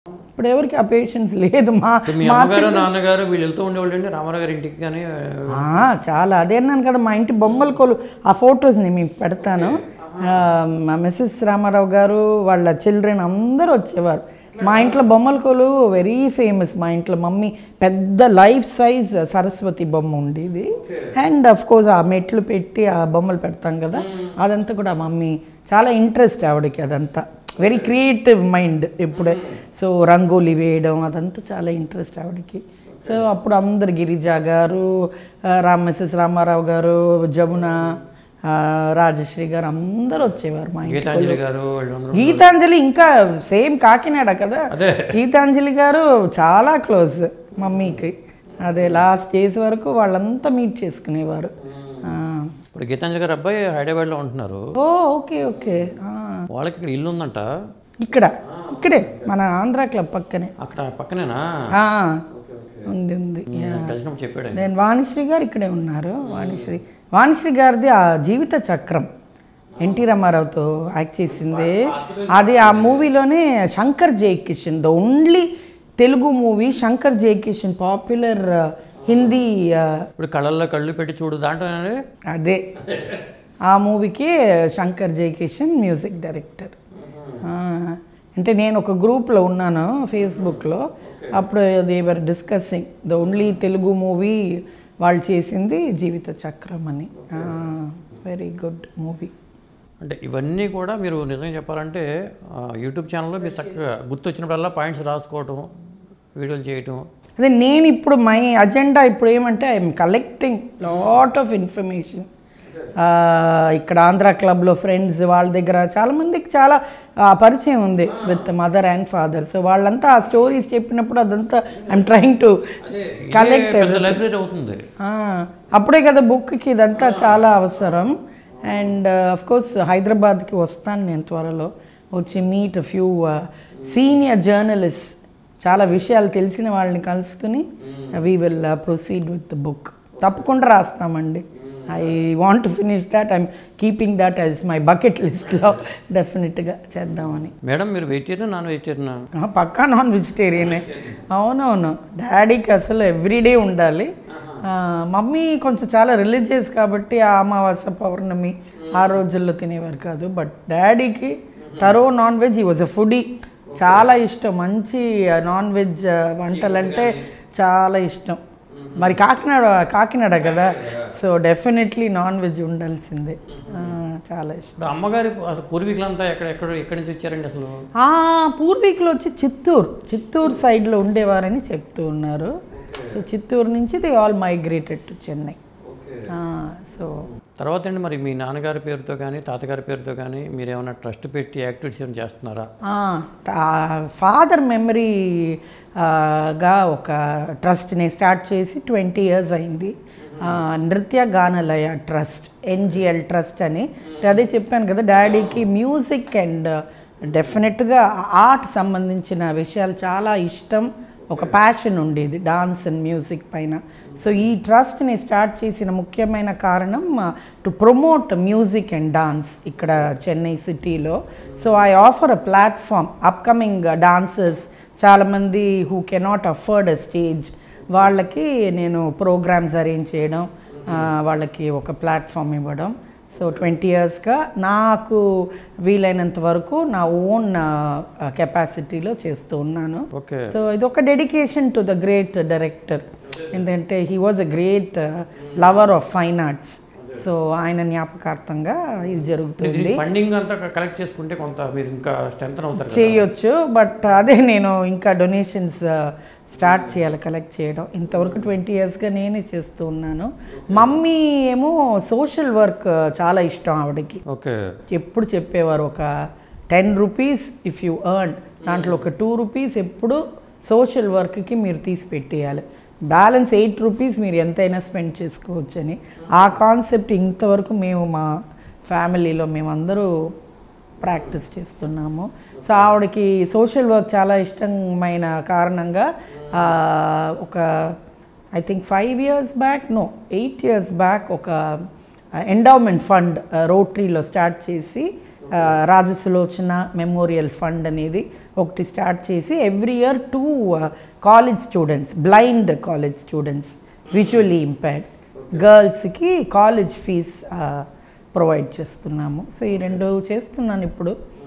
ఇప్పుడు ఎవరికి ఆ పేషెన్స్ లేదు. మీ అమ్మగారు నాన్నగారు వీళ్ళు వెళ్తూ ఉండేవాళ్ళండి రామారావు గారి ఇంటికి కానీ? చాలా అదే అన్నాను కదా, మా ఇంటి బొమ్మల కోలు ఆ ఫొటోస్ని మీకు పెడతాను. మా మిస్సెస్ రామారావు గారు వాళ్ళ చిల్డ్రన్ అందరూ వచ్చేవారు. మా ఇంట్లో బొమ్మల కోలు వెరీ ఫేమస్. మా ఇంట్లో మమ్మీ పెద్ద లైఫ్ సైజ్ సరస్వతి బొమ్మ ఉండేది. అండ్ అఫ్ కోర్స్ ఆ మెట్లు పెట్టి ఆ బొమ్మలు పెడతాం కదా, అదంతా కూడా మమ్మీ చాలా ఇంట్రెస్ట్ ఆవిడకి. అదంతా వెరీ క్రియేటివ్ మైండ్ ఎప్పుడే. సో రంగోలీ వేయడం అదంతా చాలా ఇంట్రెస్ట్ ఆవిడకి. సో అప్పుడు అందరు గిరిజా గారు, మిస్సెస్ రామారావు గారు, జమున, రాజశ్రీ గారు అందరూ వచ్చేవారు మా గీతాంజలి గారు. గీతాంజలి ఇంకా సేమ్ కాకినాడ కదా. గీతాంజలి గారు చాలా క్లోజ్ మమ్మీకి. అదే లాస్ట్ డేస్ వరకు వాళ్ళంతా మీట్ చేసుకునేవారు. ఇప్పుడు గీతాంజలి గారు అబ్బాయి హైదరాబాద్లో ఉంటున్నారు. ఓ ఓకే ఓకే. వాళ్ళకి ఇక్కడ ఇల్లు ఉందంట. ఇక్కడే మన ఆంధ్ర క్లబ్ పక్కనే. అక్కడ పక్కనేనా? ఉంది ఉంది. చెప్పాడు. నేను వాణిశ్రీ గారు ఇక్కడే ఉన్నారు. వాణిశ్రీ గారిది ఆ జీవిత చక్రం ఎన్టీ రామారావుతో యాక్ట్ చేసింది. అది ఆ మూవీలోనే Shankar Jaikishan, the only Telugu movie Shankar Jaikishan, popular Hindi. ఇప్పుడు కళ్ళల్లో కళ్ళు పెట్టి చూడు దాంట్లో అదే ఆ మూవీకి శంకర్ జయకిషన్ మ్యూజిక్ డైరెక్టర్. అంటే నేను ఒక గ్రూప్లో ఉన్నాను ఫేస్బుక్లో. అప్పుడు they were discussing the only Telugu movie వాళ్ళు చేసింది జీవిత చక్రం అని. Very good movie. అంటే ఇవన్నీ కూడా మీరు నిజంగా చెప్పాలంటే యూట్యూబ్ ఛానల్లో మీరు చక్కగా గుర్తొచ్చినప్పుడల్లా పాయింట్స్ రాసుకోవటం, వీడియోలు చేయటం. అదే నేను ఇప్పుడు మై అజెండా ఇప్పుడు ఏమంటే I'm collecting lot of information. ఇక్కడ ఆంధ్ర క్లబ్లో ఫ్రెండ్స్ వాళ్ళ దగ్గర చాలామందికి చాలా పరిచయం ఉంది with mother and father. So వాళ్ళంతా ఆ స్టోరీస్ చెప్పినప్పుడు అదంతా I'm trying to collect. Library అవుతుంది. అప్పుడే కదా బుక్కి ఇదంతా చాలా అవసరం. అండ్ అఫ్ కోర్స్ హైదరాబాద్కి వస్తాను నేను త్వరలో, వచ్చి మీట్ ఫ్యూ సీనియర్ జర్నలిస్ట్, చాలా విషయాలు తెలిసిన వాళ్ళని కలుసుకుని we will proceed with the book. తప్పకుండా రాస్తామండి. I want to finish that. I'm keeping that as my bucket లిస్ట్లో. డెఫినెట్గా చేద్దామని. మేడం మీరు వెజిటేరియన్ నాన్ వెజిటేరియనా? పక్కా నాన్ వెజిటేరియనే. అవునవును, డాడీకి అసలు ఎవ్రీడే ఉండాలి. మమ్మీ కొంచెం చాలా రిలీజియస్ కాబట్టి ఆ అమావాస్య పౌర్ణమి ఆ రోజుల్లో తినేవారు కాదు. బట్ డాడీకి తరో నాన్ వెజ్. ఈ వాజ్ ఎ ఫుడీ. చాలా ఇష్టం, మంచి నాన్ వెజ్ వంటలంటే చాలా ఇష్టం. మరి కాకినాడ కదా, సో డెఫినెట్లీ నాన్ వెజ్ ఉండాల్సిందే. చాలా ఇష్టం. అమ్మగారి పూర్వీకులంతా ఎక్కడి నుంచి వచ్చారండి అసలు? పూర్వీకులు వచ్చి చిత్తూరు సైడ్లో ఉండేవారని చెప్తూ ఉన్నారు. సో చిత్తూరు నుంచి they all migrated to Chennai. So తర్వాత అండి మరి మీ నాన్నగారి పేరుతో కానీ తాతగారి పేరుతో కానీ మీరు ఏమైనా ట్రస్ట్ పెట్టి యాక్టివిటీస్ చేస్తున్నారా? ఫాదర్ మెమరీగా ఒక ట్రస్ట్ని స్టార్ట్ చేసి 20 years అయింది. నృత్య గానలయ ట్రస్ట్, NGL ట్రస్ట్ అని. అదే చెప్పాను కదా, డాడీకి మ్యూజిక్ అండ్ డెఫినెట్గా ఆర్ట్ సంబంధించిన విషయాలు చాలా ఇష్టం, ఒక ప్యాషన్ ఉండేది డాన్స్ అండ్ మ్యూజిక్ పైన. సో ఈ ట్రస్ట్ని స్టార్ట్ చేసిన ముఖ్యమైన కారణం to promote music and dance ఇక్కడ చెన్నై సిటీలో. So I offer a platform upcoming dancers, చాలామంది who cannot afford a stage, వాళ్ళకి నేను ప్రోగ్రామ్స్ అరేంజ్ చేయడం, వాళ్ళకి ఒక ప్లాట్ఫామ్ ఇవ్వడం. సో 20 yearsగా నాకు వీలైనంత వరకు నా ఓన్ కెపాసిటీలో చేస్తూ ఉన్నాను. సో ఇది ఒక dedication to the great director. ఎందుకంటే he was a great lover of fine arts. So ఆయన జ్ఞాపకార్థంగా ఇది జరుగుతుంది. ఫండింగ్ అంతా కలెక్ట్ చేసుకుంటే కొంత మీరు ఇంకా స్ట్రెంగ్తన్ అవుతారు, చేయొచ్చు. బట్ అదే నేను ఇంకా డొనేషన్స్ స్టార్ట్ చేయాలి, కలెక్ట్ చేయడం. ఇంతవరకు 20 yearsగా నేనే చేస్తూ ఉన్నాను. మమ్మీ ఏమో సోషల్ వర్క్ చాలా ఇష్టం ఆవిడకి. ఎప్పుడు చెప్పేవారు, ఒక 10 rupees ఇఫ్ యూ ఎర్న్, దాంట్లో ఒక 2 rupees ఎప్పుడు సోషల్ వర్క్కి మీరు తీసి పెట్టేయాలి, బ్యాలెన్స్ 8 rupees మీరు ఎంతైనా స్పెండ్ చేసుకోవచ్చని. ఆ కాన్సెప్ట్ ఇంతవరకు మేము మా ఫ్యామిలీలో మేమందరూ ప్రాక్టీస్ చేస్తున్నాము. సో ఆవిడకి సోషల్ వర్క్ చాలా ఇష్టమైన కారణంగా ఒక ఐ థింక్ 8 years బ్యాక్ ఒక ఎండోమెంట్ ఫండ్ రోటరీలో స్టార్ట్ చేసి రాజసులోచన మెమోరియల్ ఫండ్ అనేది ఒకటి స్టార్ట్ చేసి every year 2 college students, blind college students, visually impaired గర్ల్స్కి కాలేజ్ ఫీజ్ ప్రొవైడ్ చేస్తున్నాము. సో ఈ 2 చేస్తున్నాను ఇప్పుడు.